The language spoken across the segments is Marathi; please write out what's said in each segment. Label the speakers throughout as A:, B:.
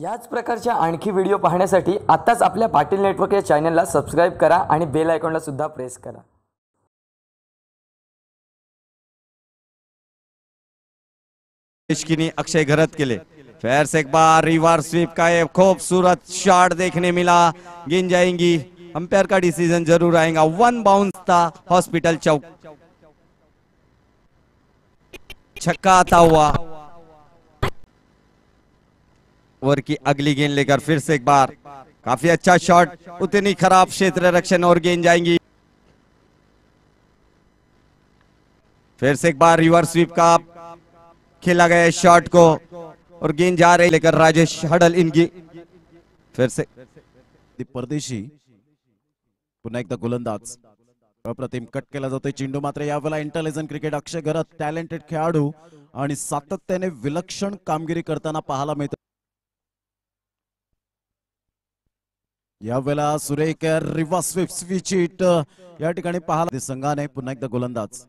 A: याच प्रकारच्या आणखी व्हिडिओ पाहण्यासाठी आताच आपल्या पाटील नेटवर्क या चॅनलला सबस्क्राइब करा आणि बेल आयकॉनला सुद्धा प्रेस करा।
B: इश्किनी अक्षय घरत के लिए फिर से एक बार रिवर्स स्वीप का एक खूबसूरत शॉट देखने मिला। गिन जाएंगी, अंपायर का डिसीजन जरूर आएगा। वन बाउंस था हॉस्पिटल चौक, छक्का आता हुआ। ओवर की अगली गेंद लेकर फिर से एक बार काफी अच्छा शॉट, उतनी खराब क्षेत्र रक्षण और गेंद जाएंगी। फिर से एक बार रिवर्स स्वीप का खेला गया शॉट को और गेंद जा रही लेकर राजेश हडल इनकी। फिर से
C: परदेशी पुन्हा एकदा गोलंदाज अप्रतिम कट केला जातोय चेंडू। मात्र यावेळेला इंटेलिजंट क्रिकेट अक्षय घरत टॅलेंटेड खेळाडू आणि सातत्याने विलक्षण कामगिरी करताना पाहायला मिळतो। यावेळेला सुरेख रिव्हर्स स्वीप स्विच हिट या ठिकाणी पाहायला संघाने पुन्हा एकदा गोलंदाज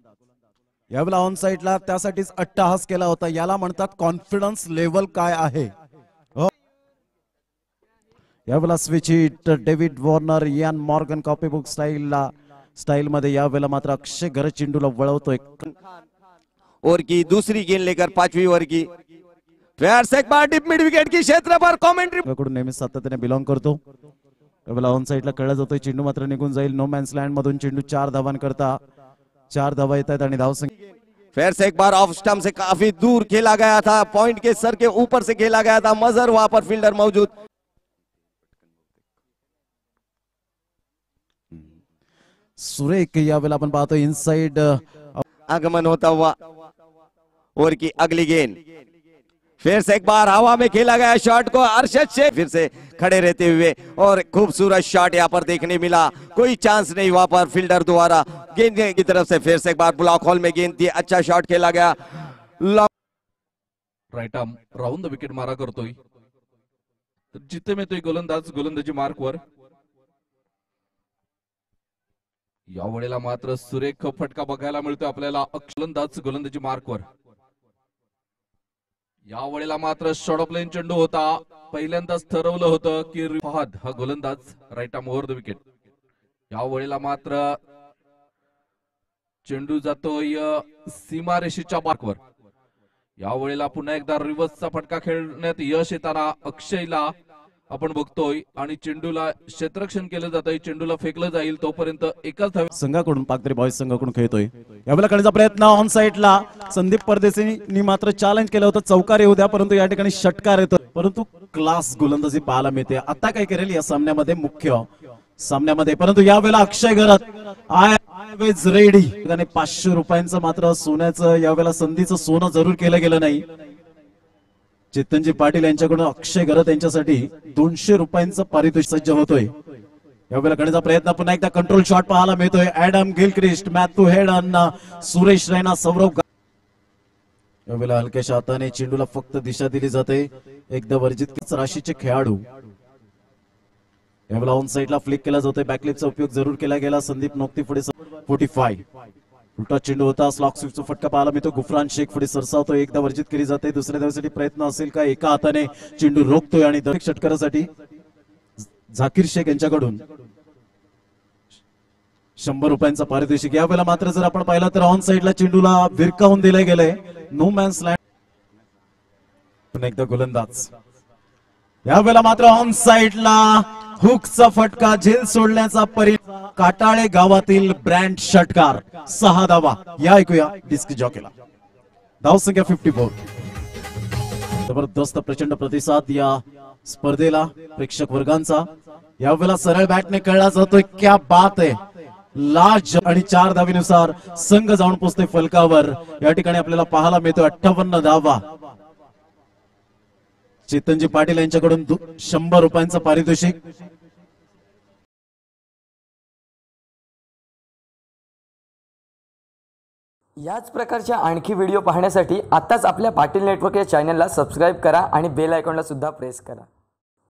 C: यावेळेला ऑन साइडला त्यासाठीच अट्टहास केला होता। याला म्हणतात कॉन्फिडन्स लेवल काय आहे। यावेळेला switch hit David Warner Ian Morgan copy book style मध्ये यावेळेला मात्र अक्षय घरत चेंडूला वळवतोय।
B: ओवर की दूसरी गेंद लेकर पांचवी ओवर की फिर से एक बार डीप मिड विकेट की क्षेत्र पर कमेंट्री
C: कडून नेहमी सातत्याने बिलॉंग करतो। यावेळेला ऑन साइडला कळला जातोय चेंडू मात्र निघून जाईल। नो मॅन्स लँड मधून चेंडू 4 धावांकरता 4 धावा येतात आणि धावसंख्या
B: फिर से एक बार ऑफ स्टंप से काफी दूर खेला गया था। पॉइंट के सर के ऊपर से खेला गया था। मजर वहां पर फील्डर मौजूद।
C: सुरेख यावेळेला आपण पाहतो इनसाइड
B: आगमन होता हुआ। ओवर की अगली गेंद फिर से एक बार हवा में खेला गया शॉट को अरशद शेख फिर से खड़े रहते हुए और खूबसूरत शॉट यहाँ पर देखने मिला। कोई चांस नहीं वहां पर फील्डर द्वारा गेंद की तरफ से। फिर से एक बार ब्लॉक होल में गेंद थी, अच्छा शॉट खेला गया।
D: Right arm round the wicket मारा करतोय तर जिथे मिळतोय गोलंदाज गोलंदाजी मार्कवर। यावेळेला मात्र सुरेख फटका बघायला मिळतोय आपल्याला गोलंदाज गोलंदाजी मार्कवर। यावेळेला मात्र शॉर्ट ऑफ लाईन चेंडू होता। पहिल्यांदाच ठरवलं होतं की फहद हा गोलंदाज right arm over the wicket. यावेळेला मात्र चेंडू जातोय सीमारेषेच्या मार्कवर। यावेळेला पुन्हा एकदा रिव्हर्सचा फटका खेळण्यात यश येताना अक्षयला आपण बघतोय आणि चेंडूला क्षेत्ररक्षण केलं जातंय। चेंडूला फेकलं जाईल तोपर्यंत एकाच धावे
C: संघाकडून पाकदरी बॉयज संघाकडून खेळतोय। यावेळेला करण्याचा प्रयत्न ऑन साइडला संदीप परदेशींनी मात्र चॅलेंज केलं होतं चौकार येऊ द्या, परंतु या ठिकाणी षटकार येतो। परंतु क्लास गोलंदाजी पाहायला मिळते। आता काय करेल या सामन्यामध्ये मुख्य सामन्यामध्ये, परंतु यावेळेला अक्षय घरत ऑलवेज रेडी। 500 रुपयांचं मात्र सोन्याचं यावेळेला संधीचं सोनं जरूर केलं गेलं नाही। चेतनजी पाटील यांच्याकडून अक्षय घरत यांच्यासाठी 200 रुपयांचं पारितोषिक सज्ज होतोय। यावेळेला करण्याचा प्रयत्न पुन्हा एकदा कंट्रोल शॉट पाहायला मिळतोय। Adam Gilchrist, Matthew Hayden, Suresh Raina, Saurabh. यावेळेला हलक्याशा हाताने चेंडूला फक्त दिशा दिली जाते। एकदा वर्जित राशीचे खेळाडू यावेळेला ऑन साइडला फ्लिक केला जातोय। बॅकलिपचा उपयोग जरूर केला गेला। संदीप नोक्ती पुढे 45 उलटा चेंडू होता। स्लॉक स्विपचा फटका पाहायला मिळतो। गुफरान शेख पुढे सरसावतो। एकदा वर्जित केली जाते। दुसऱ्या धावेसाठी प्रयत्न असेल का? एका हाताने चेंडू रोखतोय आणि दरेक षटकारासाठी झाकीर शेख यांच्याकडून 100 रुपयांचा पारितोषिक। यावेळेला मात्र जर आपण पाहिलं तर ऑन साइडला चेंडूला विरकावून दिले गेले। नो मॅन्स लँड पुन्हा एकदा गोलंदाज। यावेळेला मात्र ऑन साइडला हुकचा फटका झेल सोडण्याचा परिणाम। काटाळे गावातील ब्रँड षटकार 6 धावा। या ऐकूया डिस्क जॉकीला। धावसंख्या 54। जबरदस्त प्रचंड प्रतिसाद या स्पर्धेला प्रेक्षक वर्गांचा। यावेळेला सरळ बॅटने कळला जातोय क्या बात आहे। लाज आणि 4 धावीनुसार संघ जाऊन पोहोचते फलकावर। या ठिकाणी आपल्याला पाहायला मिळतोय 58 धावा। चेतनजी पाटील यांच्याकडून 100 रुपयांचं पारितोषिक।
A: याच प्रकारच्या आणखी व्हिडिओ पाहण्यासाठी आताच आपल्या पाटील नेटवर्क या चॅनलला सबस्क्राइब करा आणि बेल आयकॉनला सुद्धा प्रेस करा।